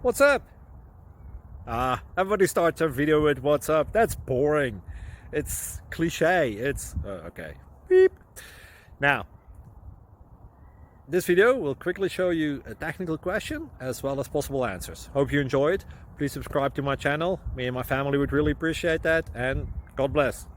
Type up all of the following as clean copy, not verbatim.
What's up? Everybody starts their video with what's up. That's boring. It's cliche. It's okay. Beep. Now, this video will quickly show you a technical question as well as possible answers. Hope you enjoy it. Please subscribe to my channel. Me and my family would really appreciate that, and God bless.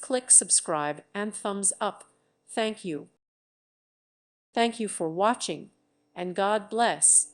Click subscribe and thumbs up. Thank you. Thank you for watching, and God bless.